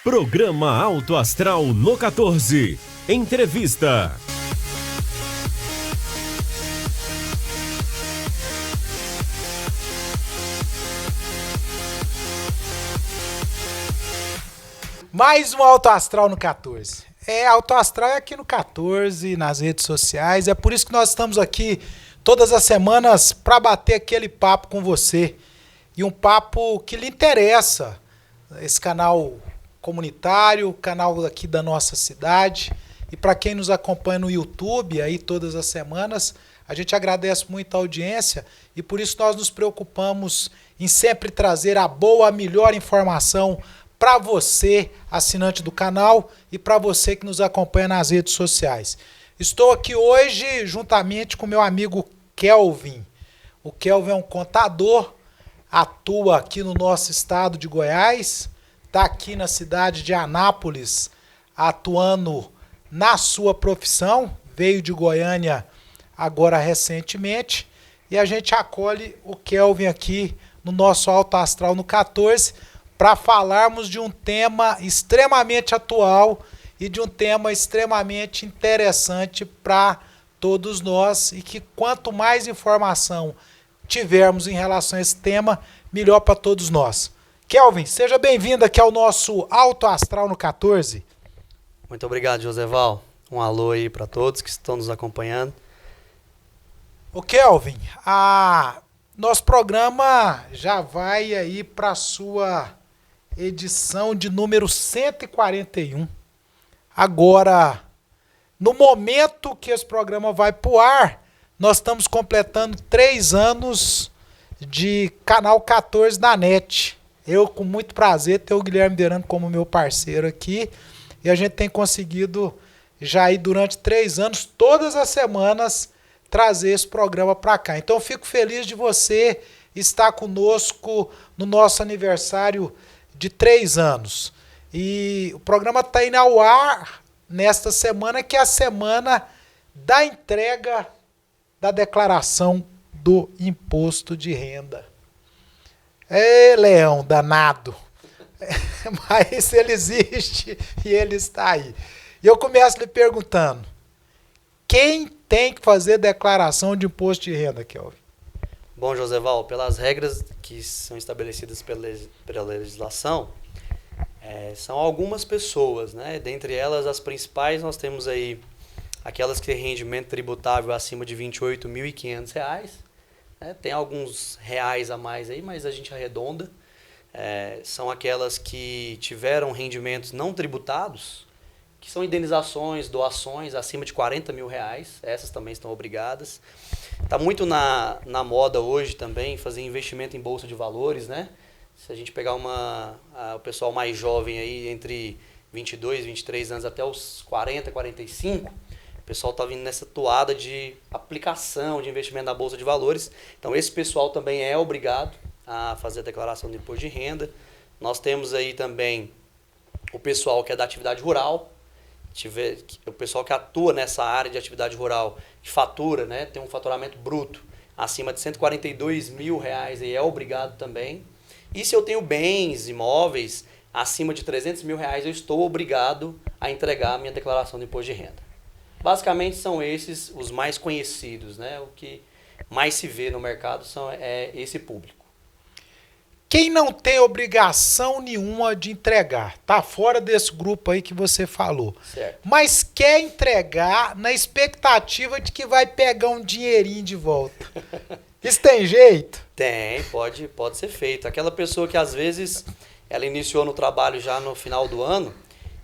Programa Alto Astral no 14. Entrevista. Mais um Alto Astral no 14. Alto Astral é aqui no 14, nas redes sociais. É por isso que nós estamos aqui todas as semanas para bater aquele papo com você. E um papo que lhe interessa. Esse canal comunitário, canal aqui da nossa cidade. E para quem nos acompanha no YouTube aí todas as semanas, a gente agradece muito a audiência e por isso nós nos preocupamos em sempre trazer a boa, a melhor informação para você, assinante do canal, e para você que nos acompanha nas redes sociais. Estou aqui hoje juntamente com meu amigo Kelvin. O Kelvin é um contador, atua aqui no nosso estado de Goiás, está aqui na cidade de Anápolis, atuando na sua profissão, veio de Goiânia agora recentemente, e a gente acolhe o Kelvin aqui no nosso Alto Astral no 14, para falarmos de um tema extremamente atual e de um tema extremamente interessante para todos nós e que quanto mais informação tivermos em relação a esse tema, melhor para todos nós. Kelvin, seja bem-vindo aqui ao nosso Alto Astral no 14. Muito obrigado, Joseval. Um alô aí para todos que estão nos acompanhando. Ô Kelvin, nosso programa já vai aí para a sua edição de número 141. Agora, no momento que esse programa vai para o ar, nós estamos completando 3 anos de Canal 14 da NET. Eu, com muito prazer, tenho o Guilherme Derano como meu parceiro aqui. E a gente tem conseguido, já aí durante 3 anos, todas as semanas, trazer esse programa para cá. Então, eu fico feliz de você estar conosco no nosso aniversário de 3 anos. E o programa está indo ao ar nesta semana, que é a semana da entrega da declaração do imposto de renda. Leão danado. Mas ele existe e ele está aí. E eu começo lhe perguntando, quem tem que fazer declaração de imposto de renda, Kelvin? Bom, Joseval, pelas regras que são estabelecidas pela legislação, são algumas pessoas, né? Dentre elas, as principais, nós temos aí aquelas que têm rendimento tributável acima de R$ 28.500, né? Tem alguns reais a mais aí, mas a gente arredonda. São aquelas que tiveram rendimentos não tributados, que são indenizações, doações acima de R$ 40.000, essas também estão obrigadas. Está muito na moda hoje também fazer investimento em bolsa de valores, né? Se a gente pegar o pessoal mais jovem aí, entre 22, 23 anos até os 40, 45, o pessoal está vindo nessa toada de aplicação de investimento na bolsa de valores. Então esse pessoal também é obrigado a fazer a declaração de imposto de renda. Nós temos aí também o pessoal que é da atividade rural, o pessoal que atua nessa área de atividade rural, que fatura, né, tem um faturamento bruto acima de R$ 142.000 e é obrigado também. E se eu tenho bens, imóveis, acima de R$ 300.000, eu estou obrigado a entregar a minha declaração de imposto de renda. Basicamente são esses os mais conhecidos, né? O que mais se vê no mercado é esse público. Quem não tem obrigação nenhuma de entregar, tá fora desse grupo aí que você falou. Certo. Mas quer entregar na expectativa de que vai pegar um dinheirinho de volta. Isso tem jeito? Tem, pode ser feito. Aquela pessoa que às vezes ela iniciou no trabalho já no final do ano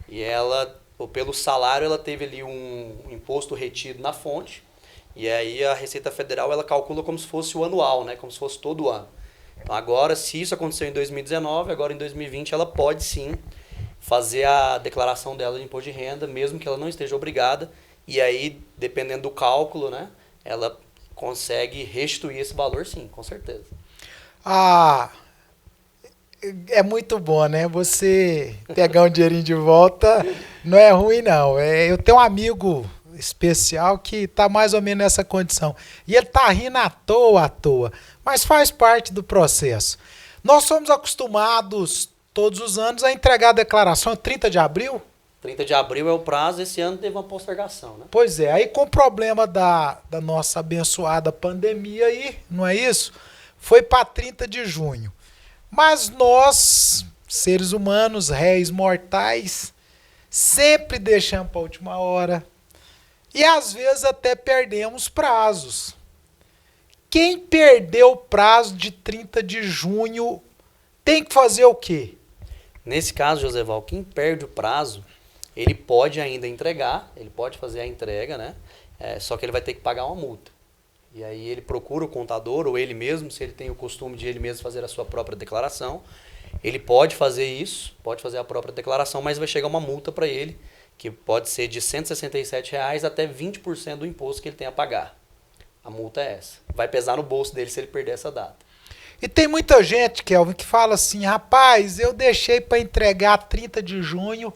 e ela, pelo salário, ela teve ali um imposto retido na fonte e aí a Receita Federal ela calcula como se fosse o anual, né? Como se fosse todo ano. Então agora, se isso aconteceu em 2019, agora em 2020 ela pode sim fazer a declaração dela de imposto de renda, mesmo que ela não esteja obrigada, e aí, dependendo do cálculo, né, ela consegue restituir esse valor sim, com certeza. É muito bom, né? Você pegar um dinheirinho de volta não é ruim, não. Eu tenho um amigo especial que está mais ou menos nessa condição. E ele está rindo à toa, mas faz parte do processo. Nós somos acostumados todos os anos a entregar a declaração 30 de abril? 30 de abril é o prazo, esse ano teve uma postergação, né? Pois é, aí com o problema da nossa abençoada pandemia aí, não é isso? Foi para 30 de junho. Mas nós, seres humanos, réis mortais, sempre deixamos para a última hora. E às vezes até perdemos prazos. Quem perdeu o prazo de 30 de junho tem que fazer o quê? Nesse caso, Joseval, quem perde o prazo, ele pode ainda entregar, ele pode fazer a entrega, né? Só que ele vai ter que pagar uma multa. E aí ele procura o contador, ou ele mesmo, se ele tem o costume de ele mesmo fazer a sua própria declaração, ele pode fazer isso, pode fazer a própria declaração, mas vai chegar uma multa para ele, que pode ser de R$ 167 até 20% do imposto que ele tem a pagar. A multa é essa. Vai pesar no bolso dele se ele perder essa data. E tem muita gente, Kelvin, que fala assim, rapaz, eu deixei para entregar 30 de junho,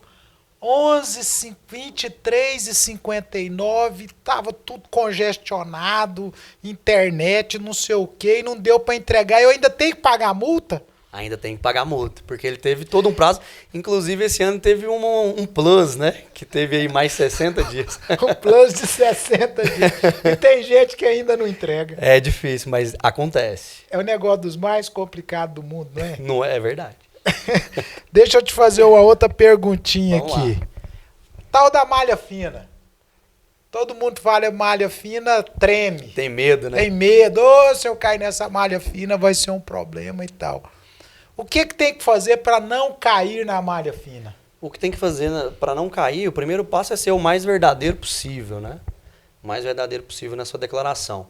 23h59, estava tudo congestionado, internet, não sei o quê, e não deu para entregar, eu ainda tenho que pagar a multa? Ainda tem que pagar multa, porque ele teve todo um prazo. Inclusive, esse ano teve um plus, né? Que teve aí mais 60 dias. Um plus de 60 dias. E tem gente que ainda não entrega. É difícil, mas acontece. É o negócio dos mais complicados do mundo, não é? Não é verdade. Deixa eu te fazer uma outra perguntinha Vamos aqui. lá. Tal da malha fina. Todo mundo fala malha fina, treme. Tem medo, né? Tem medo. Ô, se eu cair nessa malha fina vai ser um problema e tal. O que tem que fazer para não cair na malha fina? O que tem que fazer para não cair, o primeiro passo é ser o mais verdadeiro possível, né? O mais verdadeiro possível na sua declaração.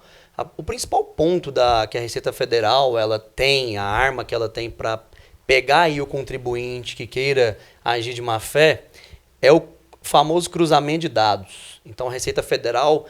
O principal ponto que a Receita Federal ela tem, a arma que ela tem para pegar aí o contribuinte que queira agir de má fé, é o famoso cruzamento de dados. Então a Receita Federal,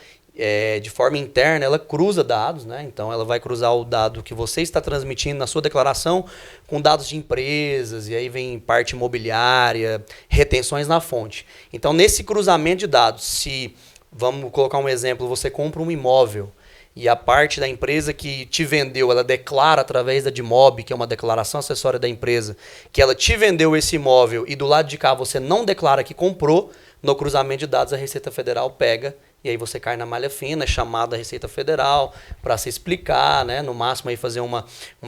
de forma interna, ela cruza dados, né? Então ela vai cruzar o dado que você está transmitindo na sua declaração com dados de empresas, e aí vem parte imobiliária, retenções na fonte. Então nesse cruzamento de dados, se, vamos colocar um exemplo, você compra um imóvel e a parte da empresa que te vendeu, ela declara através da DIMOB, que é uma declaração acessória da empresa, que ela te vendeu esse imóvel e do lado de cá você não declara que comprou, no cruzamento de dados a Receita Federal pega e aí você cai na malha fina, é chamada a Receita Federal para se explicar, né? No máximo aí fazer uma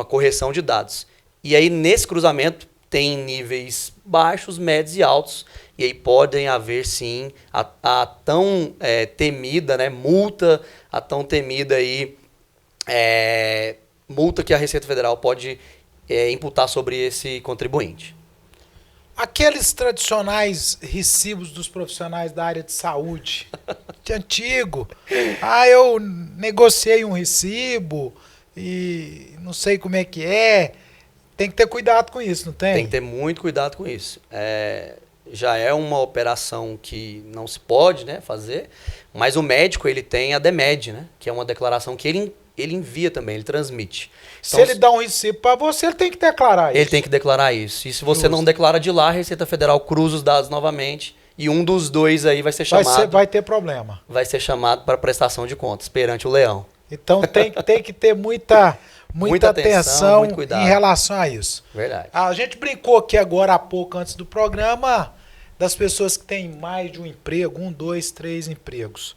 correção de dados. E aí nesse cruzamento tem níveis baixos, médios e altos, e aí podem haver sim a tão temida, né, multa, a tão temida aí, multa que a Receita Federal pode imputar sobre esse contribuinte. Aqueles tradicionais recibos dos profissionais da área de saúde, de antigo. Eu negociei um recibo e não sei como é que é. Tem que ter cuidado com isso, não tem? Tem que ter muito cuidado com isso. Já é uma operação que não se pode, né, fazer, mas o médico ele tem a DEMED, né, que é uma declaração que ele envia também, ele transmite. Então, se ele dá um recibo para você, ele tem que declarar isso. Ele tem que declarar isso. E se você não declara de lá, a Receita Federal cruza os dados novamente e um dos dois aí vai ser chamado. Vai ter problema. Vai ser chamado para prestação de contas perante o leão. Então tem que ter muita atenção muito cuidado em relação a isso. Verdade. A gente brincou aqui agora há pouco, antes do programa, das pessoas que têm mais de um emprego, 1, 2, 3 empregos.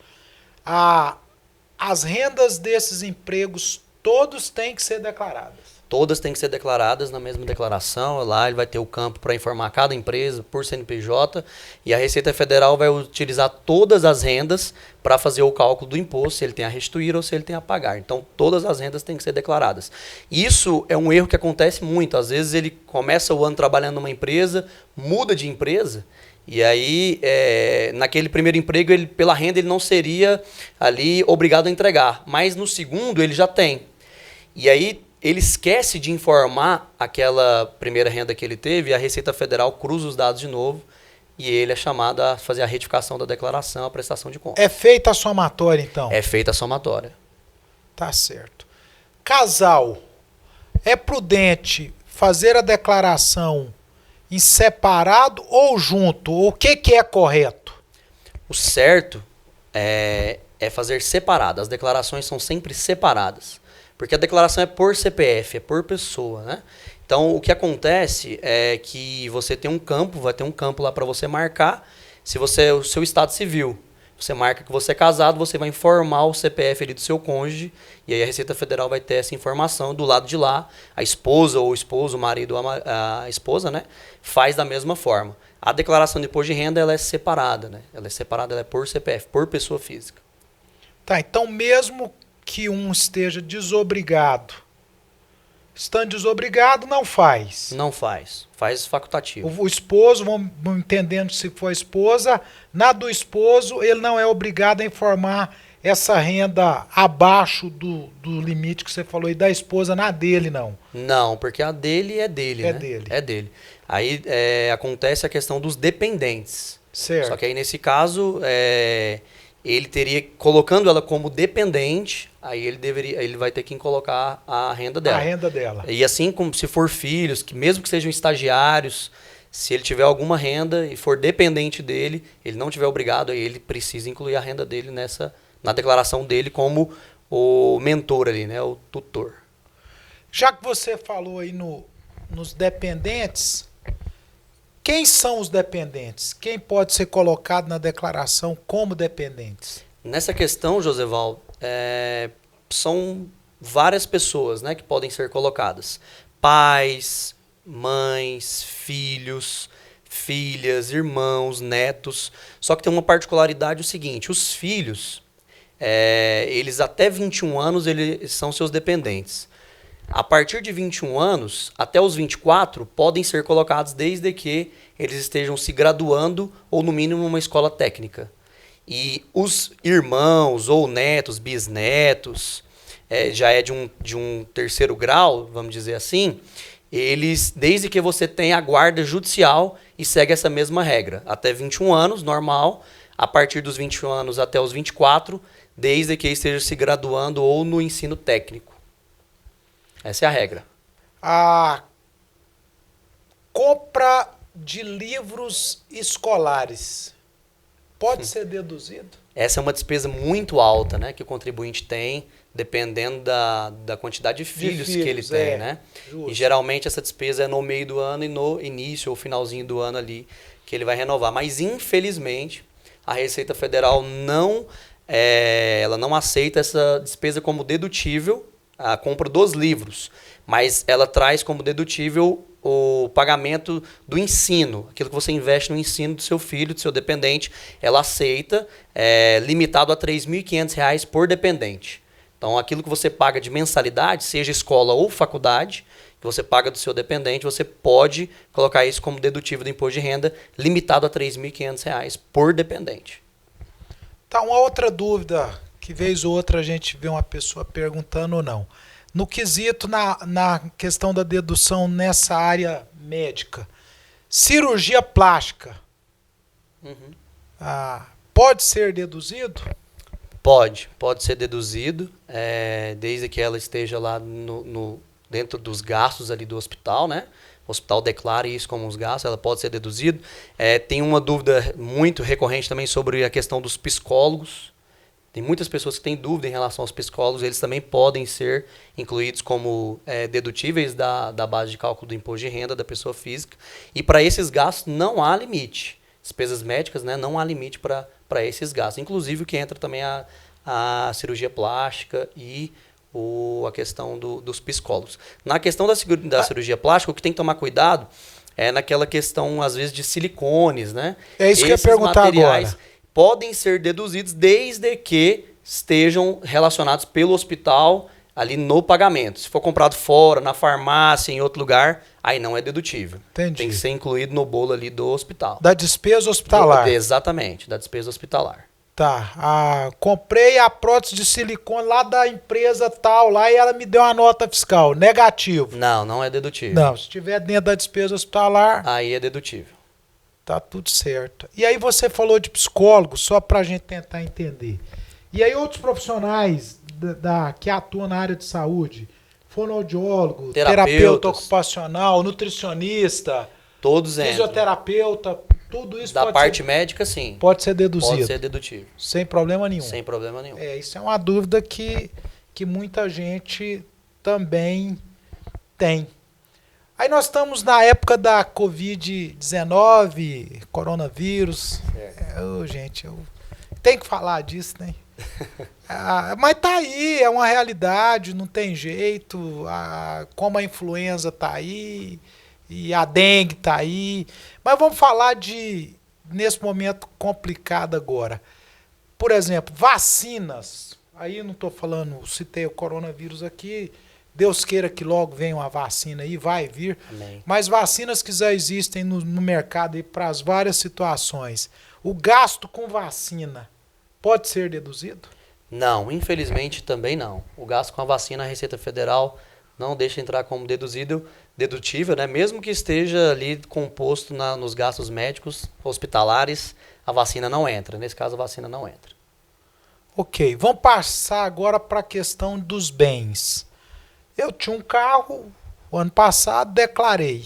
As rendas desses empregos, todos têm que ser declaradas. Todas têm que ser declaradas na mesma declaração. Lá ele vai ter o campo para informar cada empresa por CNPJ. E a Receita Federal vai utilizar todas as rendas para fazer o cálculo do imposto, se ele tem a restituir ou se ele tem a pagar. Então, todas as rendas têm que ser declaradas. Isso é um erro que acontece muito. Às vezes ele começa o ano trabalhando numa empresa, muda de empresa, e aí, naquele primeiro emprego, pela renda, ele não seria ali obrigado a entregar. Mas no segundo, ele já tem. E aí, ele esquece de informar aquela primeira renda que ele teve, e a Receita Federal cruza os dados de novo, e ele é chamado a fazer a retificação da declaração, a prestação de contas. É feita a somatória, então? É feita a somatória. Tá certo. Casal, é prudente fazer a declaração em separado ou junto? O que é correto? O certo é fazer separado. As declarações são sempre separadas. Porque a declaração é por CPF, é por pessoa, né? Então, o que acontece é que você tem um campo, vai ter um campo lá para você marcar. Se você, o seu estado civil, você marca que você é casado, você vai informar o CPF ali do seu cônjuge, e aí a Receita Federal vai ter essa informação do lado de lá. A esposa ou o esposo, o marido ou a esposa, né, faz da mesma forma. A declaração de imposto de renda, ela é separada, né? Ela é separada, ela é por CPF, por pessoa física. Tá, então mesmo que um esteja desobrigado, estando desobrigado, não faz. Não faz. Faz facultativo. O esposo, vamos entendendo se for a esposa, na do esposo, ele não é obrigado a informar essa renda abaixo do limite que você falou, e da esposa na dele, não. Não, porque a dele é dele, É né? dele. É dele. Aí acontece a questão dos dependentes. Certo. Só que aí, nesse caso, ele teria, colocando ela como dependente, aí ele vai ter que colocar a renda dela. A renda dela. E assim como se for filhos, que mesmo que sejam estagiários, se ele tiver alguma renda e for dependente dele, ele não tiver obrigado, aí ele precisa incluir a renda dele na declaração dele como o mentor ali, né, o tutor. Já que você falou aí nos dependentes, quem são os dependentes? Quem pode ser colocado na declaração como dependentes? Nessa questão, Joseval, são várias pessoas, né, que podem ser colocadas. Pais, mães, filhos, filhas, irmãos, netos. Só que tem uma particularidade o seguinte, os filhos, eles até 21 anos eles são seus dependentes. A partir de 21 anos, até os 24, podem ser colocados desde que eles estejam se graduando ou, no mínimo, numa escola técnica. E os irmãos ou netos, bisnetos, já é de um terceiro grau, vamos dizer assim, eles, desde que você tenha a guarda judicial e segue essa mesma regra. Até 21 anos, normal. A partir dos 21 anos até os 24, desde que esteja se graduando ou no ensino técnico. Essa é a regra. A compra de livros escolares pode ser deduzido? Essa é uma despesa muito alta, né, que o contribuinte tem, dependendo da quantidade de filhos que ele tem, né? Justo. E geralmente essa despesa é no meio do ano e no início ou finalzinho do ano ali que ele vai renovar. Mas infelizmente a Receita Federal ela não aceita essa despesa como dedutível, a compra dos livros, mas ela traz como dedutível o pagamento do ensino, aquilo que você investe no ensino do seu filho, do seu dependente, ela aceita, limitado a R$ 3.500 por dependente. Então, aquilo que você paga de mensalidade, seja escola ou faculdade, que você paga do seu dependente, você pode colocar isso como dedutível do imposto de renda, limitado a R$ 3.500 por dependente. Tá, uma outra dúvida, que vez ou outra a gente vê uma pessoa perguntando ou não. No quesito, na questão da dedução nessa área médica, cirurgia plástica, pode ser deduzido? Pode ser deduzido, desde que ela esteja lá dentro dos gastos ali do hospital, né? O hospital declara isso como uns gastos, ela pode ser deduzido. Tem uma dúvida muito recorrente também sobre a questão dos psicólogos. Tem muitas pessoas que têm dúvida em relação aos psicólogos, eles também podem ser incluídos como dedutíveis da base de cálculo do imposto de renda da pessoa física. E para esses gastos não há limite. Despesas médicas, né, não há limite para esses gastos. Inclusive o que entra também a cirurgia plástica e a questão dos psicólogos. Na questão da cirurgia plástica, o que tem que tomar cuidado é naquela questão, às vezes, de silicones, né? É isso que eu ia perguntar agora. Podem ser deduzidos desde que estejam relacionados pelo hospital ali no pagamento. Se for comprado fora, na farmácia, em outro lugar, aí não é dedutível. Entendi. Tem que ser incluído no bolo ali do hospital. Da despesa hospitalar. Exatamente, da despesa hospitalar. Tá. Comprei a prótese de silicone lá da empresa tal, lá, e ela me deu uma nota fiscal, negativo. Não é dedutível. Não, se estiver dentro da despesa hospitalar, aí é dedutível. tá tudo certo. E aí você falou de psicólogo, só pra gente tentar entender. E aí outros profissionais que atuam na área de saúde, fonoaudiólogo, terapeuta ocupacional, nutricionista, todos fisioterapeuta, tudo isso da parte médica, sim. Pode ser deduzido. Pode ser dedutível. Sem problema nenhum. Sem problema nenhum. Isso é uma dúvida que muita gente também tem. Aí nós estamos na época da Covid-19, coronavírus. Gente, eu tenho que falar disso, né? Mas tá aí, é uma realidade, não tem jeito. Como a influenza tá aí e a dengue tá aí. Mas vamos falar nesse momento complicado agora. Por exemplo, vacinas. Aí não estou falando, citei o coronavírus aqui. Deus queira que logo venha uma vacina aí, vai vir. Amém. Mas vacinas que já existem no mercado para as várias situações. O gasto com vacina pode ser deduzido? Não, infelizmente também não. O gasto com a vacina, a Receita Federal não deixa entrar como dedutível, né? Mesmo que esteja ali composto nos gastos médicos, hospitalares, a vacina não entra. Nesse caso, a vacina não entra. Ok, vamos passar agora para a questão dos bens. Eu tinha um carro, o ano passado declarei.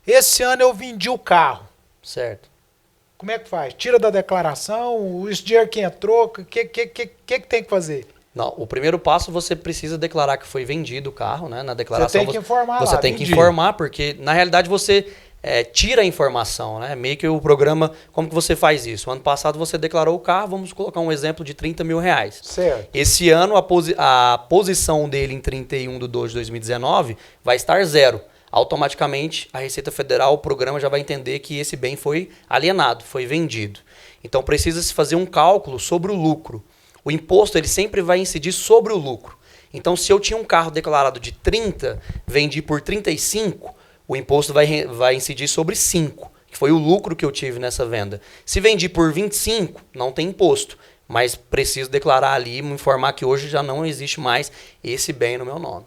Esse ano eu vendi o carro. Certo. Como é que faz? Tira da declaração, esse dinheiro que entrou, o que tem que fazer? Não, o primeiro passo você precisa declarar que foi vendido o carro, né? Na declaração Você tem que informar você lá, tem que vendi. informar, porque na realidade você tira a informação, né? Meio que o programa, como que você faz isso? Ano passado você declarou o carro, vamos colocar um exemplo de R$30 mil. Certo. Esse ano a posição dele em 31/2 de 2019 vai estar 0. Automaticamente a Receita Federal, o programa já vai entender que esse bem foi alienado, foi vendido. Então precisa se fazer um cálculo sobre o lucro. O imposto ele sempre vai incidir sobre o lucro. Então se eu tinha um carro declarado de 30, vendi por 35, o imposto vai incidir sobre 5, que foi o lucro que eu tive nessa venda. Se vendi por 25, não tem imposto, mas preciso declarar ali, me informar que hoje já não existe mais esse bem no meu nome.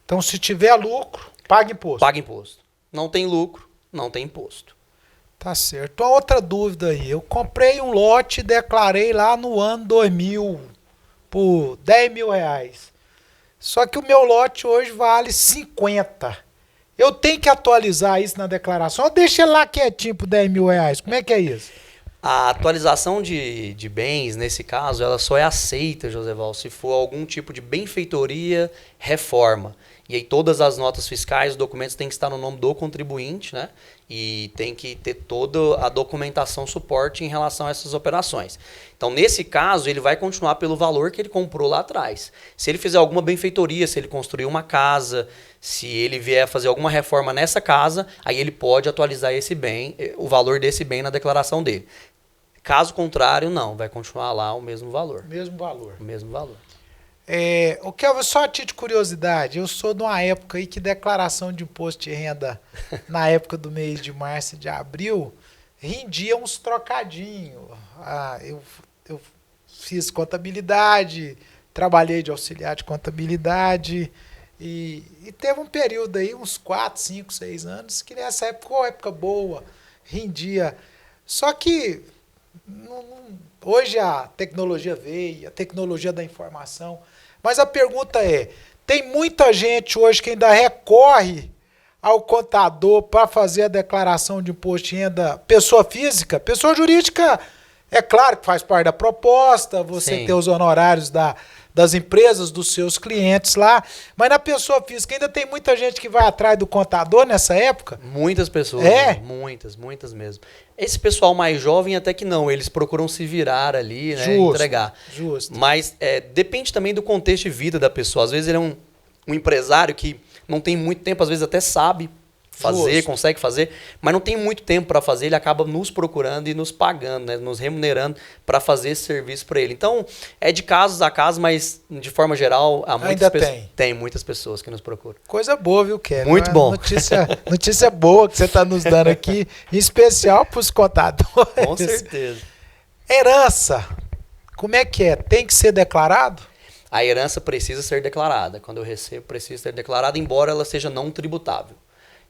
Então se tiver lucro, paga imposto. Paga imposto. Não tem lucro, não tem imposto. Tá certo. Uma outra dúvida aí. Eu comprei um lote e declarei lá no ano 2000 por R$10 mil. Só que o meu lote hoje vale 50. Eu tenho que atualizar isso na declaração ou deixa ele lá quietinho por R$10 mil? Como é que é isso? A atualização de bens, nesse caso, ela só é aceita, Joseval, se for algum tipo de benfeitoria, reforma. E aí todas as notas fiscais, os documentos têm que estar no nome do contribuinte, né? E tem que ter toda a documentação suporte em relação a essas operações. Então, nesse caso, ele vai continuar pelo valor que ele comprou lá atrás. Se ele fizer alguma benfeitoria, se ele construir uma casa, se ele vier fazer alguma reforma nessa casa, aí ele pode atualizar esse bem, o valor desse bem na declaração dele. Caso contrário, não, vai continuar lá o mesmo valor. Mesmo valor. O mesmo valor. O que eu só a título de curiosidade, eu sou de uma época aí que declaração de imposto de renda na época do mês de março e de abril rendia uns trocadinhos. Eu fiz contabilidade, trabalhei de auxiliar de contabilidade e teve um período aí, uns 4, 5, 6 anos, que nessa época foi uma época boa, rendia. Só que hoje a tecnologia veio, a tecnologia da informação. Mas a pergunta é, tem muita gente hoje que ainda recorre ao contador para fazer a declaração de imposto de renda pessoa física? Pessoa jurídica, é claro que faz parte da proposta, você Sim. tem os honorários das empresas, dos seus clientes lá, mas na pessoa física ainda tem muita gente que vai atrás do contador nessa época? Muitas pessoas, É? né? Muitas mesmo. Esse pessoal mais jovem até que não, eles procuram se virar ali, né, Justo, entregar. justo. Mas depende também do contexto de vida da pessoa. Às vezes ele é um empresário que não tem muito tempo, às vezes até sabe fazer, Justo. consegue fazer, mas não tem muito tempo para fazer, ele acaba nos procurando e nos pagando, né, nos remunerando para fazer esse serviço para ele. Então, é de casos a casos, mas de forma geral, há muitas Ainda pessoas. tem. Tem muitas pessoas que nos procuram. Coisa boa, viu, Kevin? Muito bom. Notícia boa que você está nos dando aqui, em especial para os contadores. Com certeza. Herança, como é que é? Tem que ser declarado? A herança precisa ser declarada. Quando eu recebo, precisa ser declarada, embora ela seja não tributável.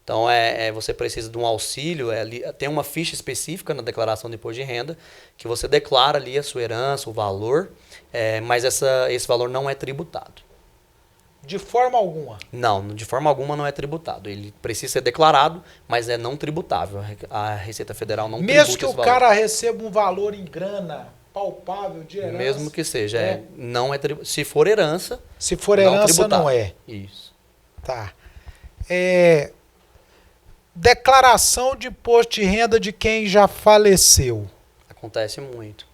Então, você precisa de um auxílio, tem uma ficha específica na declaração de imposto de renda, que você declara ali a sua herança, o valor, mas esse valor não é tributado. De forma alguma. Não, de forma alguma não é tributado. Ele precisa ser declarado, mas é não tributável. A Receita Federal não tributa Mesmo que esse o valor. cara receba um valor em grana palpável de herança. Mesmo que seja, não é tributado. Se for herança, Se for não herança, tributável. não é. Isso. Tá. declaração de imposto de renda de quem já faleceu. Acontece muito.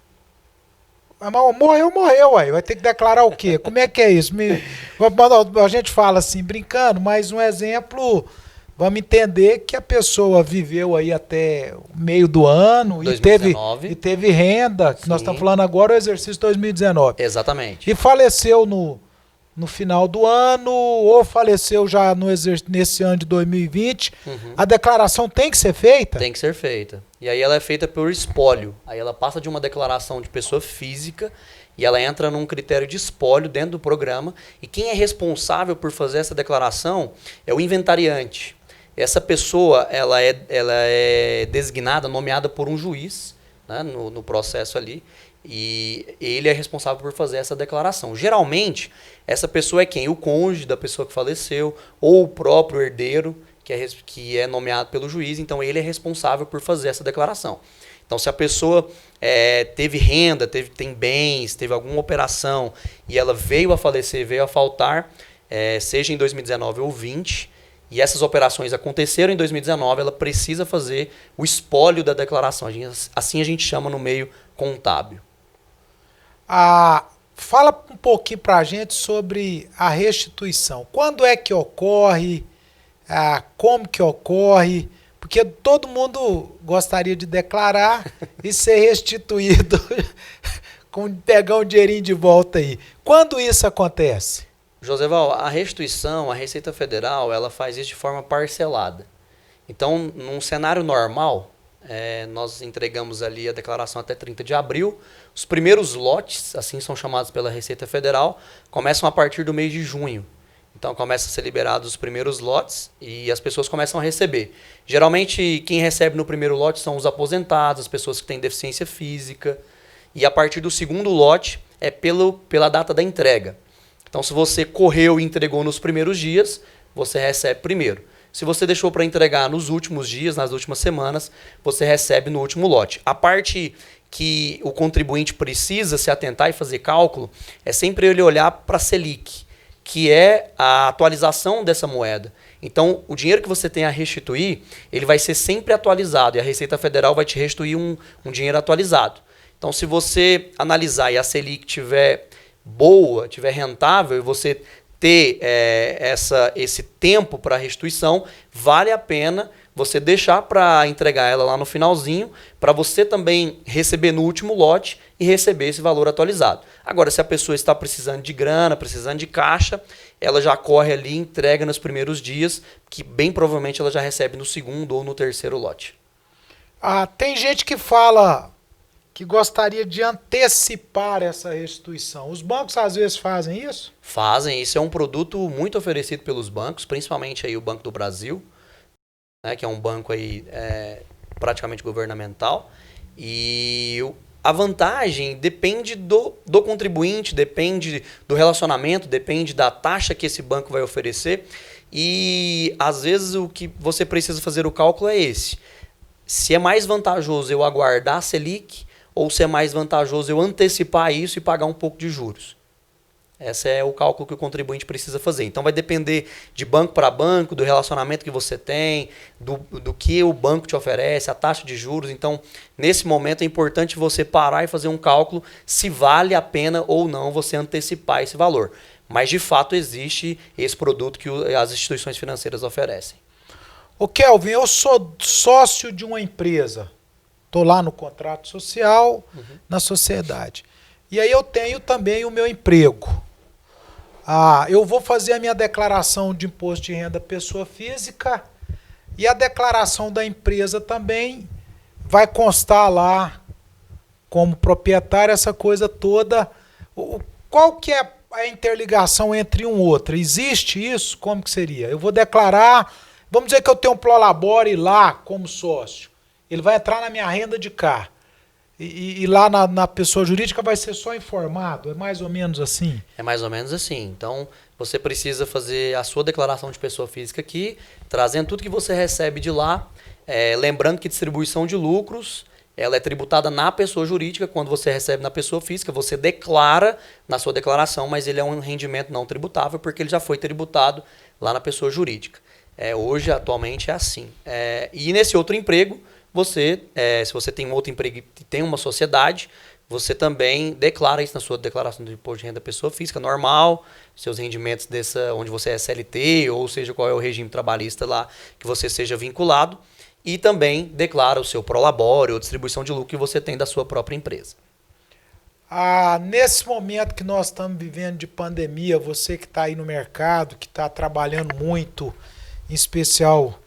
Mas morreu, aí. Vai ter que declarar o quê? Como é que é isso? A gente fala assim, brincando, mas um exemplo, vamos entender que a pessoa viveu aí até o meio do ano 2019. e teve renda, que nós estamos falando agora, o exercício 2019. Exatamente. E faleceu no final do ano, ou faleceu já nesse ano de 2020, a declaração tem que ser feita? Tem que ser feita. E aí ela é feita por espólio. Aí ela passa de uma declaração de pessoa física e ela entra num critério de espólio dentro do programa. E quem é responsável por fazer essa declaração é o inventariante. Essa pessoa ela é designada, nomeada por um juiz, né, no processo ali. E ele é responsável por fazer essa declaração. Geralmente, essa pessoa é quem? O cônjuge da pessoa que faleceu ou o próprio herdeiro, que é nomeado pelo juiz. Então, ele é responsável por fazer essa declaração. Então, se a pessoa teve renda, tem bens, teve alguma operação e ela veio a falecer, veio a faltar, seja em 2019 ou 2020, e essas operações aconteceram em 2019, ela precisa fazer o espólio da declaração. Assim a gente chama no meio contábil. Fala um pouquinho para a gente sobre a restituição. Quando é que ocorre? Como que ocorre? Porque todo mundo gostaria de declarar e ser restituído, pegar um dinheirinho de volta aí. Quando isso acontece? Joseval, a restituição, a Receita Federal, ela faz isso de forma parcelada. Então, num cenário normal, nós entregamos ali a declaração até 30 de abril. Os primeiros lotes, assim são chamados pela Receita Federal, começam a partir do mês de junho. Então, começam a ser liberados os primeiros lotes e as pessoas começam a receber. Geralmente, quem recebe no primeiro lote são os aposentados, as pessoas que têm deficiência física. E a partir do segundo lote é pela data da entrega. Então, se você correu e entregou nos primeiros dias, você recebe primeiro. Se você deixou para entregar nos últimos dias, nas últimas semanas, você recebe no último lote. A parte que o contribuinte precisa se atentar e fazer cálculo é sempre ele olhar para a Selic, que é a atualização dessa moeda. Então, o dinheiro que você tem a restituir, ele vai ser sempre atualizado e a Receita Federal vai te restituir um dinheiro atualizado. Então, se você analisar e a Selic tiver boa, tiver rentável e você ter esse tempo para restituição, vale a pena você deixar para entregar ela lá no finalzinho, para você também receber no último lote e receber esse valor atualizado. Agora, se a pessoa está precisando de grana, precisando de caixa, ela já corre ali e entrega nos primeiros dias, que bem provavelmente ela já recebe no segundo ou no terceiro lote. Tem gente que fala que gostaria de antecipar essa restituição. Os bancos às vezes fazem isso? Fazem. Isso é um produto muito oferecido pelos bancos, principalmente aí o Banco do Brasil, né, que é um banco aí, praticamente governamental. E a vantagem depende do contribuinte, depende do relacionamento, depende da taxa que esse banco vai oferecer. E às vezes o que você precisa fazer o cálculo é esse. Se é mais vantajoso eu aguardar a Selic, ou se é mais vantajoso eu antecipar isso e pagar um pouco de juros. Esse é o cálculo que o contribuinte precisa fazer. Então vai depender de banco para banco, do relacionamento que você tem, do que o banco te oferece, a taxa de juros. Então, nesse momento é importante você parar e fazer um cálculo se vale a pena ou não você antecipar esse valor. Mas, de fato, existe esse produto que as instituições financeiras oferecem. Ô Kelvin, eu sou sócio de uma empresa. Estou lá no contrato social, na sociedade. E aí eu tenho também o meu emprego. Eu vou fazer a minha declaração de imposto de renda pessoa física e a declaração da empresa também vai constar lá como proprietário, essa coisa toda. Qual que é a interligação entre um e outro? Existe isso? Como que seria? Eu vou declarar, vamos dizer que eu tenho um Prolabore lá como sócio. Ele vai entrar na minha renda de cá. E lá na pessoa jurídica vai ser só informado? É mais ou menos assim? É mais ou menos assim. Então, você precisa fazer a sua declaração de pessoa física aqui, trazendo tudo que você recebe de lá. Lembrando que distribuição de lucros, ela é tributada na pessoa jurídica. Quando você recebe na pessoa física, você declara na sua declaração, mas ele é um rendimento não tributável, porque ele já foi tributado lá na pessoa jurídica. Hoje, atualmente, é assim. E nesse outro emprego, se você tem um outro emprego e tem uma sociedade, você também declara isso na sua declaração de imposto de renda pessoa física normal, seus rendimentos onde você é CLT, ou seja, qual é o regime trabalhista lá que você seja vinculado, e também declara o seu prolabore ou distribuição de lucro que você tem da sua própria empresa. Nesse momento que nós estamos vivendo de pandemia, você que está aí no mercado, que está trabalhando muito, em especial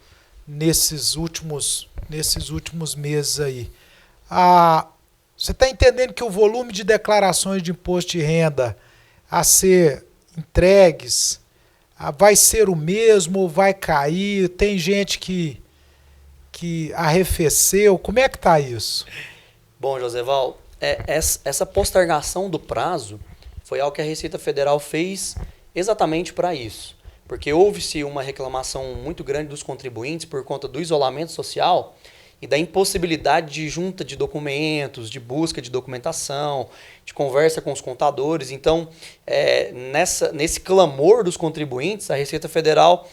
nesses últimos meses aí, você está entendendo que o volume de declarações de imposto de renda a ser entregues vai ser o mesmo ou vai cair? Tem gente que arrefeceu. Como é que está isso? Bom, Joseval, essa postergação do prazo foi algo que a Receita Federal fez exatamente para isso. Porque houve-se uma reclamação muito grande dos contribuintes por conta do isolamento social e da impossibilidade de junta de documentos, de busca de documentação, de conversa com os contadores. Então, nesse clamor dos contribuintes, a Receita Federal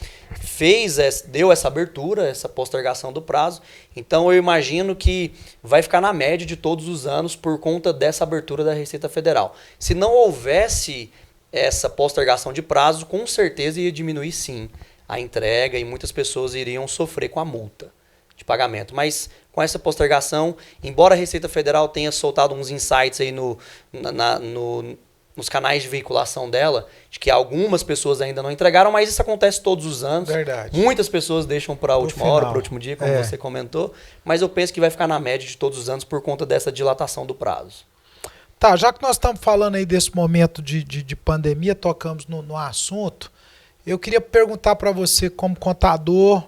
deu essa abertura, essa postergação do prazo. Então, eu imagino que vai ficar na média de todos os anos por conta dessa abertura da Receita Federal. Se não houvesse essa postergação de prazo, com certeza ia diminuir sim a entrega e muitas pessoas iriam sofrer com a multa de pagamento. Mas com essa postergação, embora a Receita Federal tenha soltado uns insights aí nos canais de veiculação dela, de que algumas pessoas ainda não entregaram, mas isso acontece todos os anos. Verdade. Muitas pessoas deixam para a última hora, para o último dia, como você comentou, mas eu penso que vai ficar na média de todos os anos por conta dessa dilatação do prazo. Tá, já que nós estamos falando aí desse momento de pandemia, tocamos no assunto, eu queria perguntar para você, como contador,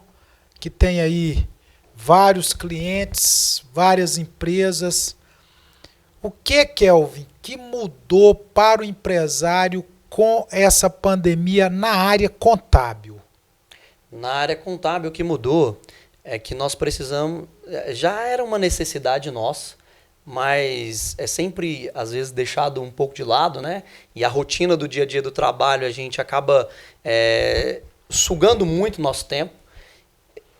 que tem aí vários clientes, várias empresas, o que, Kelvin, que mudou para o empresário com essa pandemia na área contábil? Na área contábil, o que mudou é que nós precisamos, já era uma necessidade nossa, mas é sempre, às vezes, deixado um pouco de lado, né? E a rotina do dia a dia do trabalho, a gente acaba sugando muito nosso tempo.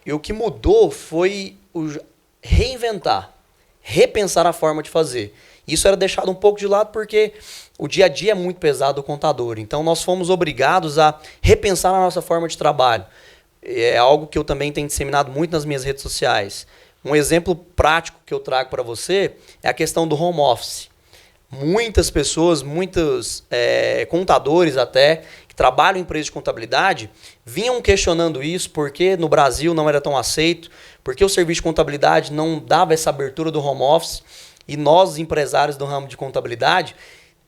E o que mudou foi reinventar, repensar a forma de fazer. Isso era deixado um pouco de lado porque o dia a dia é muito pesado do contador. Então, nós fomos obrigados a repensar a nossa forma de trabalho. É algo que eu também tenho disseminado muito nas minhas redes sociais. Um exemplo prático que eu trago para você é a questão do home office. Muitas pessoas, muitos contadores até, que trabalham em empresas de contabilidade, vinham questionando isso, porque no Brasil não era tão aceito, porque o serviço de contabilidade não dava essa abertura do home office, e nós, empresários do ramo de contabilidade,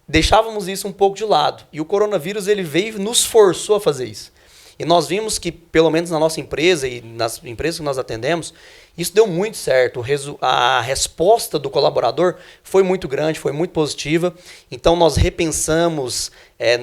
deixávamos isso um pouco de lado. E o coronavírus ele veio e nos forçou a fazer isso. E nós vimos que, pelo menos na nossa empresa e nas empresas que nós atendemos, isso deu muito certo. A resposta do colaborador foi muito grande, foi muito positiva. Então, nós repensamos,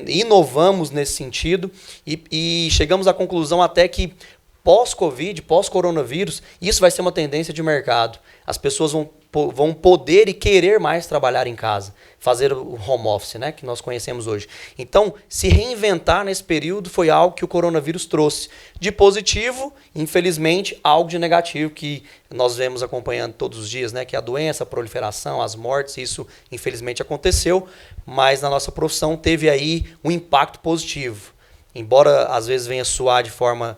inovamos nesse sentido e chegamos à conclusão até que pós-Covid, pós-coronavírus, isso vai ser uma tendência de mercado. As pessoas vão poder e querer mais trabalhar em casa, fazer o home office, né, que nós conhecemos hoje. Então, se reinventar nesse período foi algo que o coronavírus trouxe. De positivo, infelizmente, algo de negativo que nós vemos acompanhando todos os dias, né, que é a doença, a proliferação, as mortes, isso infelizmente aconteceu, mas na nossa profissão teve aí um impacto positivo. Embora às vezes venha soar de forma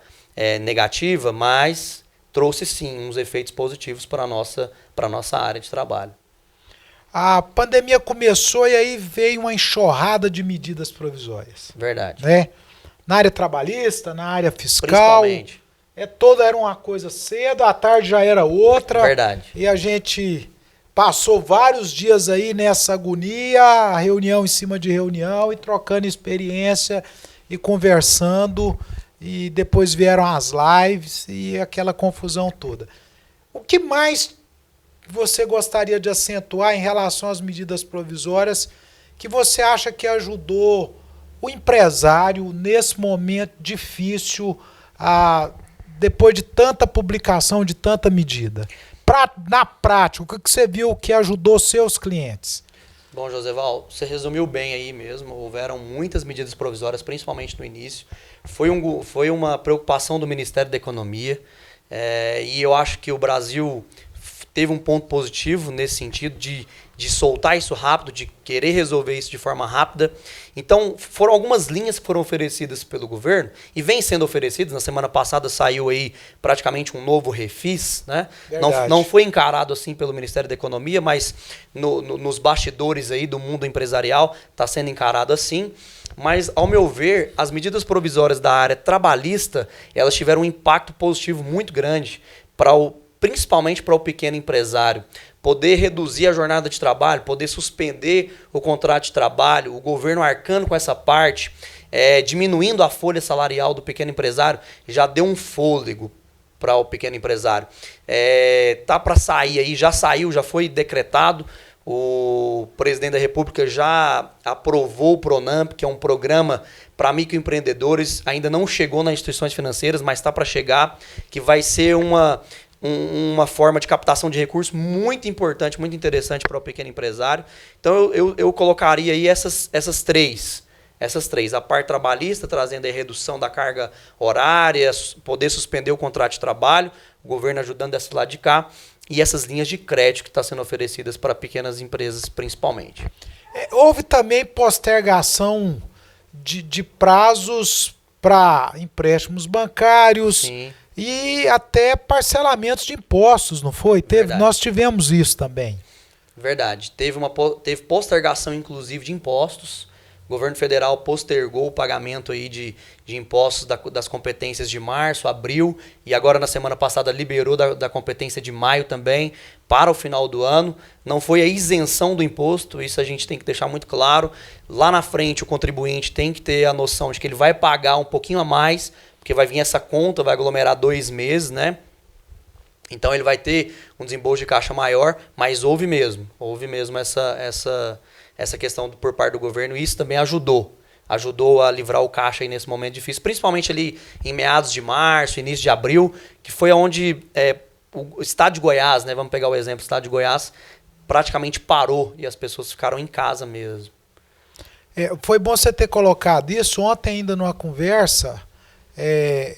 negativa, mas trouxe sim uns efeitos positivos para a nossa área de trabalho. A pandemia começou e aí veio uma enxurrada de medidas provisórias. Verdade. Né? Na área trabalhista, na área fiscal. Principalmente. Toda era uma coisa cedo, à tarde já era outra. Verdade. E a gente passou vários dias aí nessa agonia, reunião em cima de reunião e trocando experiência e conversando. E depois vieram as lives e aquela confusão toda. O que mais você gostaria de acentuar em relação às medidas provisórias que você acha que ajudou o empresário nesse momento difícil, depois de tanta publicação, de tanta medida? Na prática, o que você viu que ajudou seus clientes? Bom, Joseval, você resumiu bem aí mesmo. Houveram muitas medidas provisórias, principalmente no início. Foi uma preocupação do Ministério da Economia. E eu acho que o Brasil teve um ponto positivo nesse sentido de soltar isso rápido, de querer resolver isso de forma rápida. Então, foram algumas linhas que foram oferecidas pelo governo e vêm sendo oferecidas. Na semana passada saiu aí praticamente um novo refis, né? Não foi encarado assim pelo Ministério da Economia, mas nos bastidores aí do mundo empresarial está sendo encarado assim. Mas, ao meu ver, as medidas provisórias da área trabalhista, elas tiveram um impacto positivo muito grande principalmente para o pequeno empresário. Poder reduzir a jornada de trabalho, poder suspender o contrato de trabalho, o governo arcando com essa parte, diminuindo a folha salarial do pequeno empresário, já deu um fôlego para o pequeno empresário. Tá para sair aí, já saiu, já foi decretado. O presidente da República já aprovou o Pronamp, que é um programa para microempreendedores. Ainda não chegou nas instituições financeiras, mas está para chegar, que vai ser uma forma de captação de recursos muito importante, muito interessante para o pequeno empresário. Então eu colocaria aí essas três. A parte trabalhista, trazendo a redução da carga horária, poder suspender o contrato de trabalho, o governo ajudando desse lado de cá, e essas linhas de crédito que estão sendo oferecidas para pequenas empresas principalmente. Houve também postergação de prazos para empréstimos bancários. Sim. E até parcelamentos de impostos, não foi? Nós tivemos isso também. Verdade. Teve postergação, inclusive, de impostos. O governo federal postergou o pagamento aí de impostos das competências de março, abril, e agora na semana passada liberou da competência de maio também para o final do ano. Não foi a isenção do imposto, isso a gente tem que deixar muito claro. Lá na frente o contribuinte tem que ter a noção de que ele vai pagar um pouquinho a mais, porque vai vir essa conta, vai aglomerar 2 meses, né? Então ele vai ter um desembolso de caixa maior, mas houve mesmo essa questão por parte do governo, e isso também ajudou a livrar o caixa aí nesse momento difícil, principalmente ali em meados de março, início de abril, que foi onde o estado de Goiás, né? Vamos pegar o exemplo, o estado de Goiás praticamente parou e as pessoas ficaram em casa mesmo. Foi bom você ter colocado isso. Ontem ainda numa conversa,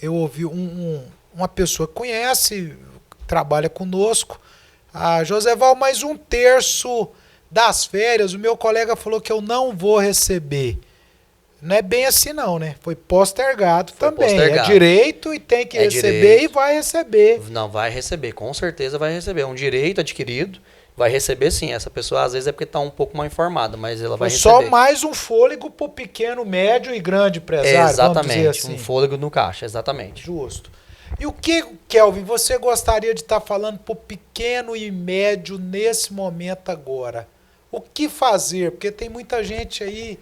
eu ouvi uma pessoa que conhece, trabalha conosco, a Joseval, mais 1/3 das férias, o meu colega falou que eu não vou receber. Não é bem assim não, né? Foi postergado também. Postergado. É direito e tem que receber direito. E vai receber. Não, vai receber, com certeza vai receber. É um direito adquirido, vai receber sim. Essa pessoa às vezes é porque está um pouco mal informada, mas ela vai receber. Só mais um fôlego para o pequeno, médio e grande empresário. Exatamente, assim. Um fôlego no caixa, exatamente. Justo. E o que, Kelvin, você gostaria de estar falando para o pequeno e médio nesse momento agora? O que fazer? Porque tem muita gente aí,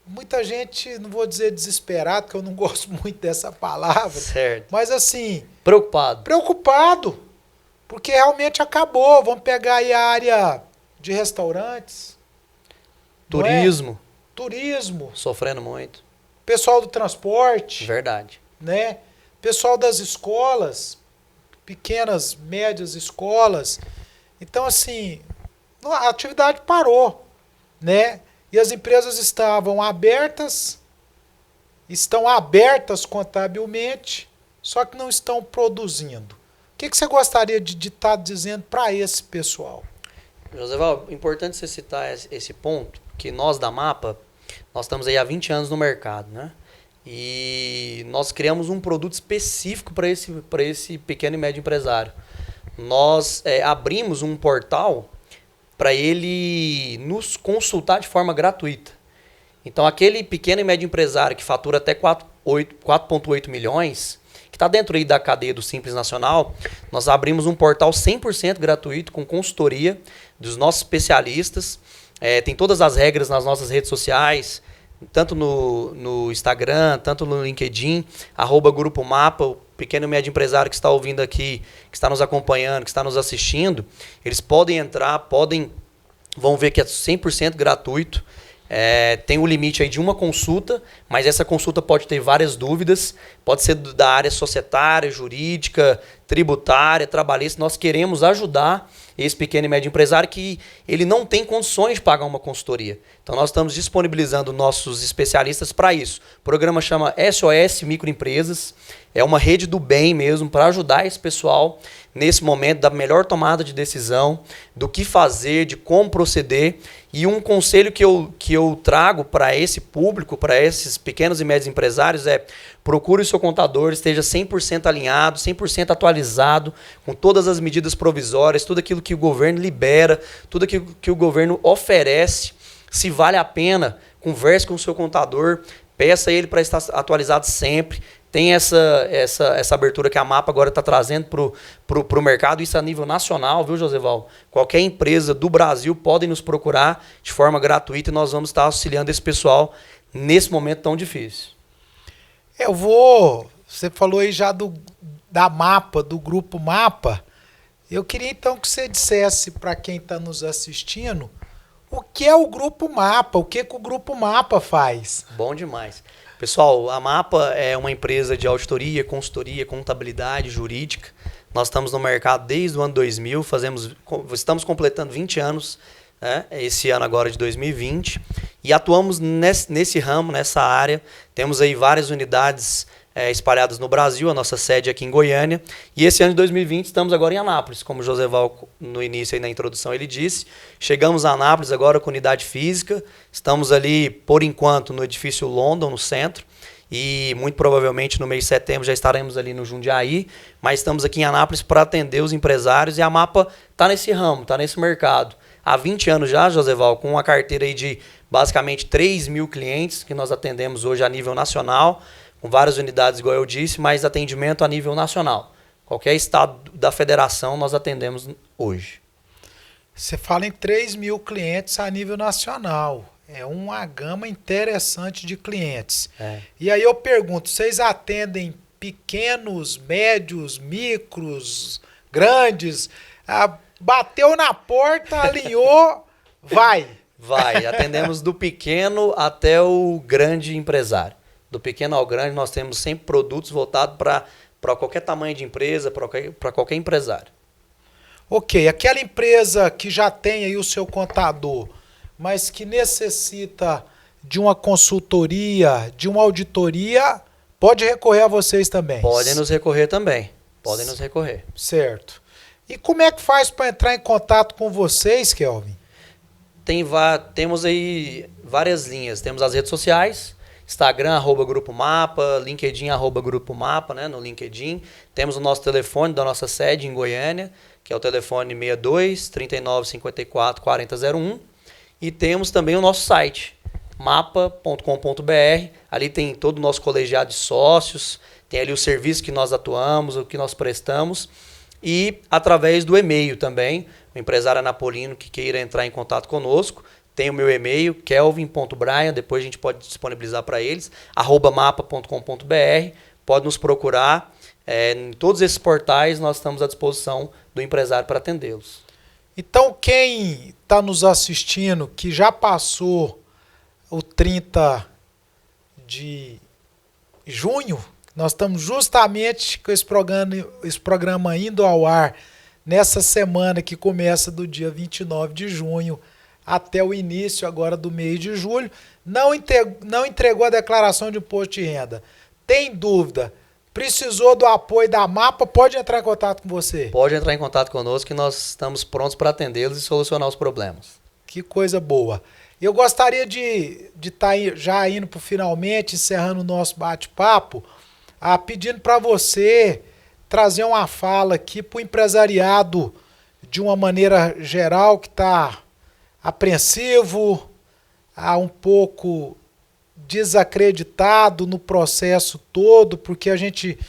muita gente, não vou dizer desesperado, porque eu não gosto muito dessa palavra. Certo. Mas assim... Preocupado. Porque realmente acabou. Vamos pegar aí a área de restaurantes. Turismo. Turismo. Sofrendo muito. Pessoal do transporte. Verdade. Né? Pessoal das escolas, pequenas, médias escolas. Então, assim, a atividade parou, né? E as empresas estão abertas contabilmente, só que não estão produzindo. O que você gostaria de estar dizendo para esse pessoal? Joseval, importante você citar esse ponto, que nós da MAPA, nós estamos aí há 20 anos no mercado, né? E nós criamos um produto específico para esse pequeno e médio empresário. Nós abrimos um portal para ele nos consultar de forma gratuita. Então, aquele pequeno e médio empresário que fatura até 4,8 milhões, que está dentro aí da cadeia do Simples Nacional, nós abrimos um portal 100% gratuito, com consultoria dos nossos especialistas. Tem todas as regras nas nossas redes sociais, tanto no Instagram, tanto no LinkedIn, @Grupo Mapa. O pequeno e médio empresário que está ouvindo aqui, que está nos acompanhando, que está nos assistindo, eles podem entrar, vão ver que é 100% gratuito. Tem o limite aí de uma consulta, mas essa consulta pode ter várias dúvidas, pode ser da área societária, jurídica, tributária, trabalhista. Nós queremos ajudar esse pequeno e médio empresário que ele não tem condições de pagar uma consultoria. Então nós estamos disponibilizando nossos especialistas para isso. O programa chama SOS Microempresas, é uma rede do bem mesmo para ajudar esse pessoal nesse momento da melhor tomada de decisão, do que fazer, de como proceder. E um conselho que eu trago para esse público, para esses pequenos e médios empresários é: procure o seu contador, esteja 100% alinhado, 100% atualizado, com todas as medidas provisórias, tudo aquilo que o governo libera, tudo aquilo que o governo oferece. Se vale a pena, converse com o seu contador, peça ele para estar atualizado sempre. Tem essa abertura que a Mapa agora está trazendo para o mercado, isso a nível nacional, viu, Joseval? Qualquer empresa do Brasil pode nos procurar de forma gratuita e nós vamos estar auxiliando esse pessoal nesse momento tão difícil. Você falou aí já da Mapa, do grupo Mapa. Eu queria então que você dissesse para quem está nos assistindo o que é o grupo Mapa, o que o grupo Mapa faz. Bom demais. Pessoal, a Mapa é uma empresa de auditoria, consultoria, contabilidade jurídica. Nós estamos no mercado desde o ano 2000, estamos completando 20 anos, né, esse ano agora de 2020, e atuamos nesse ramo, nessa área. Temos aí várias unidades espalhadas no Brasil, a nossa sede aqui em Goiânia, e esse ano de 2020 estamos agora em Anápolis, como o Joseval no início, aí na introdução, ele disse. Chegamos a Anápolis agora com unidade física, estamos ali, por enquanto, no edifício London, no centro, e muito provavelmente no mês de setembro já estaremos ali no Jundiaí, mas estamos aqui em Anápolis para atender os empresários, e a Mapa está nesse ramo, está nesse mercado. Há 20 anos já, Joseval, com uma carteira aí de basicamente 3 mil clientes que nós atendemos hoje a nível nacional, com várias unidades, igual eu disse, mas atendimento a nível nacional. Qualquer estado da federação nós atendemos hoje. Você fala em 3 mil clientes a nível nacional. É uma gama interessante de clientes. E aí eu pergunto, vocês atendem pequenos, médios, micros, grandes? Bateu na porta, alinhou, vai. Vai, atendemos do pequeno até o grande empresário. Do pequeno ao grande, nós temos sempre produtos voltados para qualquer tamanho de empresa, para qualquer empresário. Ok, aquela empresa que já tem aí o seu contador, mas que necessita de uma consultoria, de uma auditoria, pode recorrer a vocês também? Podem nos recorrer também, podem nos recorrer. Certo. E como é que faz para entrar em contato com vocês, Kelvin? Temos aí várias linhas, temos as redes sociais, Instagram, @Grupo Mapa, LinkedIn, @Grupo Mapa, né, no LinkedIn. Temos o nosso telefone da nossa sede em Goiânia, que é o telefone 62 39 54 4001. E temos também o nosso site, mapa.com.br. Ali tem todo o nosso colegiado de sócios, tem ali o serviço que nós atuamos, o que nós prestamos. E através do e-mail também, o empresário anapolino que queira entrar em contato conosco, tem o meu e-mail, kelvin.brian, depois a gente pode disponibilizar para eles, @mapa.com.br, pode nos procurar. Em todos esses portais nós estamos à disposição do empresário para atendê-los. Então quem está nos assistindo, que já passou o 30 de junho, nós estamos justamente com esse programa indo ao ar nessa semana que começa do dia 29 de junho, até o início agora do mês de julho, não entregou a declaração de imposto de renda. Tem dúvida? Precisou do apoio da Mapa? Pode entrar em contato com você? Pode entrar em contato conosco que nós estamos prontos para atendê-los e solucionar os problemas. Que coisa boa. Eu gostaria de estar já indo para finalmente, encerrando o nosso bate-papo, pedindo para você trazer uma fala aqui para o empresariado de uma maneira geral que está apreensivo, um pouco desacreditado no processo todo, porque a gente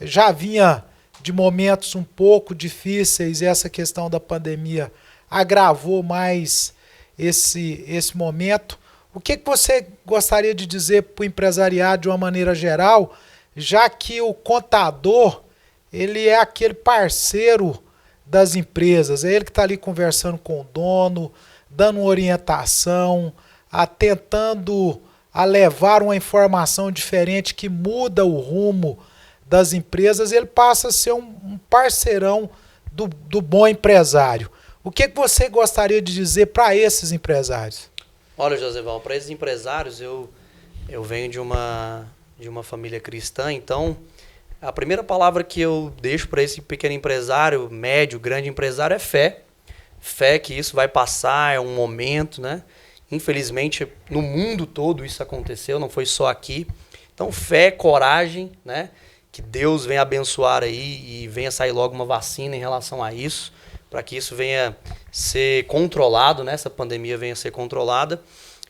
já vinha de momentos um pouco difíceis e essa questão da pandemia agravou mais esse momento. O que você gostaria de dizer para o empresariado de uma maneira geral, já que o contador ele é aquele parceiro das empresas, é ele que está ali conversando com o dono, dando uma orientação, tentando a levar uma informação diferente que muda o rumo das empresas, ele passa a ser um parceirão do bom empresário. O que você gostaria de dizer para esses empresários? Olha, Joseval, para esses empresários, eu venho de uma família cristã, então a primeira palavra que eu deixo para esse pequeno empresário, médio, grande empresário é fé. Fé que isso vai passar, é um momento, né? Infelizmente, no mundo todo isso aconteceu, não foi só aqui. Então, fé, coragem, né? Que Deus venha abençoar aí e venha sair logo uma vacina em relação a isso, para que isso venha ser controlado, né? Essa pandemia venha ser controlada.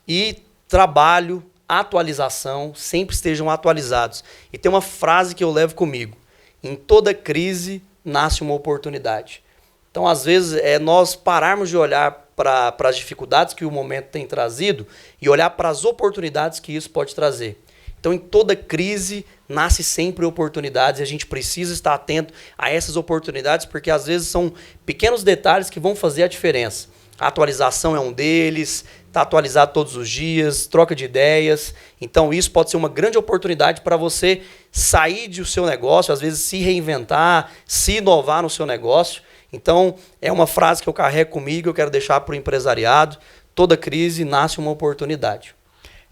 E trabalho, atualização, sempre estejam atualizados. E tem uma frase que eu levo comigo: em toda crise nasce uma oportunidade. Então, às vezes, nós pararmos de olhar para as dificuldades que o momento tem trazido e olhar para as oportunidades que isso pode trazer. Então, em toda crise nasce sempre oportunidades e a gente precisa estar atento a essas oportunidades, porque às vezes são pequenos detalhes que vão fazer a diferença. A atualização é um deles, está atualizado todos os dias, troca de ideias. Então, isso pode ser uma grande oportunidade para você sair do seu negócio, às vezes se reinventar, se inovar no seu negócio. Então, é uma frase que eu carrego comigo, eu quero deixar para o empresariado: toda crise nasce uma oportunidade.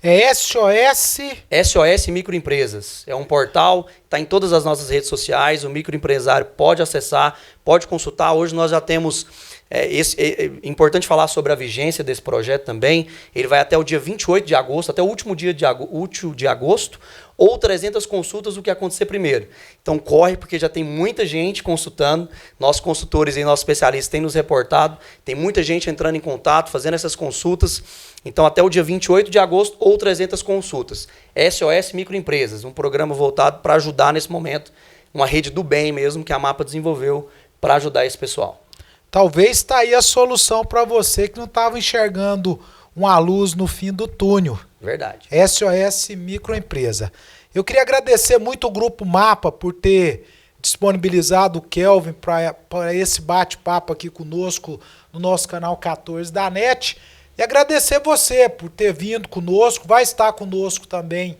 É SOS? SOS Microempresas. É um portal, está em todas as nossas redes sociais, o microempresário pode acessar, pode consultar. Hoje nós já temos... É importante falar sobre a vigência desse projeto também. Ele vai até o dia 28 de agosto, até o último dia útil de agosto, ou 300 consultas, o que acontecer primeiro. Então corre, porque já tem muita gente consultando. Nossos consultores e nossos especialistas têm nos reportado. Tem muita gente entrando em contato, fazendo essas consultas. Então até o dia 28 de agosto ou 300 consultas. SOS Microempresas, um programa voltado para ajudar nesse momento. Uma rede do bem mesmo que a MAPA desenvolveu para ajudar esse pessoal. Talvez está aí a solução para você que não estava enxergando uma luz no fim do túnel. Verdade. SOS Microempresa. Eu queria agradecer muito o Grupo MAPA por ter disponibilizado o Kelvin para esse bate-papo aqui conosco no nosso canal 14 da NET. E agradecer você por ter vindo conosco, vai estar conosco também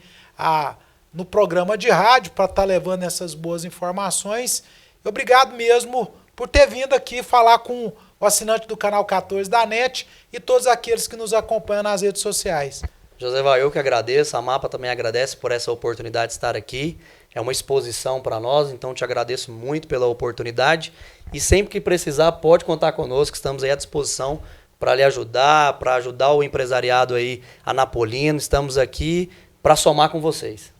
no programa de rádio para estar levando essas boas informações. E obrigado mesmo por ter vindo aqui falar com o assinante do canal 14 da NET e todos aqueles que nos acompanham nas redes sociais. Joseval, eu que agradeço, a MAPA também agradece por essa oportunidade de estar aqui. É uma exposição para nós, então te agradeço muito pela oportunidade. E sempre que precisar, pode contar conosco, estamos aí à disposição para lhe ajudar, para ajudar o empresariado aí anapolino. Estamos aqui para somar com vocês.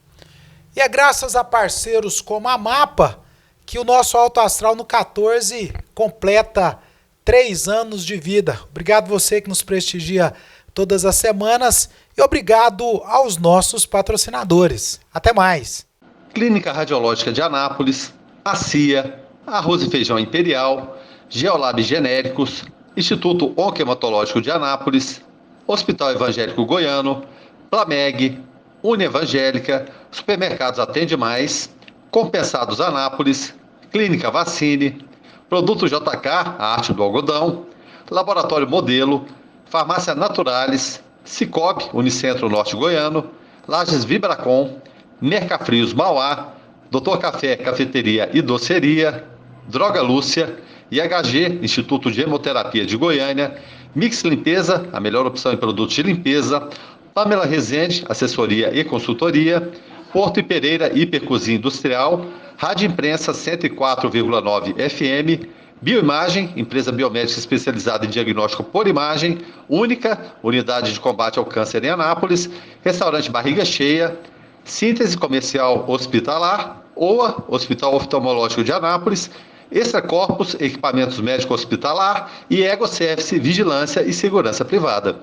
E é graças a parceiros como a MAPA que o nosso Alto Astral no 14 completa 3 anos de vida. Obrigado você que nos prestigia todas as semanas e obrigado aos nossos patrocinadores. Até mais. Clínica Radiológica de Anápolis, a CIA, Arroz e Feijão Imperial, Geolab Genéricos, Instituto Onquematológico de Anápolis, Hospital Evangélico Goiano, Plameg, Unievangélica, Supermercados Atende Mais, Compensados Anápolis, Clínica Vacine, Produto JK, a arte do algodão, Laboratório Modelo, Farmácia Naturalis, Cicobi, Unicentro Norte Goiano, Lages Vibracom, Mercafrios Mauá, Doutor Café, Cafeteria e Doceria, Droga Lúcia, IHG, Instituto de Hemoterapia de Goiânia, Mix Limpeza, a melhor opção em produtos de limpeza, Pamela Rezende, assessoria e consultoria, Porto e Pereira, Hipercozinha Industrial, Rádio Imprensa 104,9 FM, Bioimagem, empresa biomédica especializada em diagnóstico por imagem, única unidade de combate ao câncer em Anápolis, Restaurante Barriga Cheia, Síntese Comercial Hospitalar, OA, Hospital Oftalmológico de Anápolis, Extra Corpus, Equipamentos Médico Hospitalar e Ego Service, Vigilância e Segurança Privada.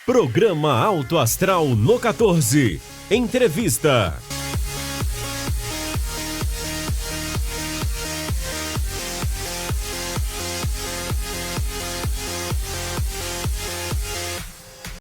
Programa Alto Astral no 14. Entrevista.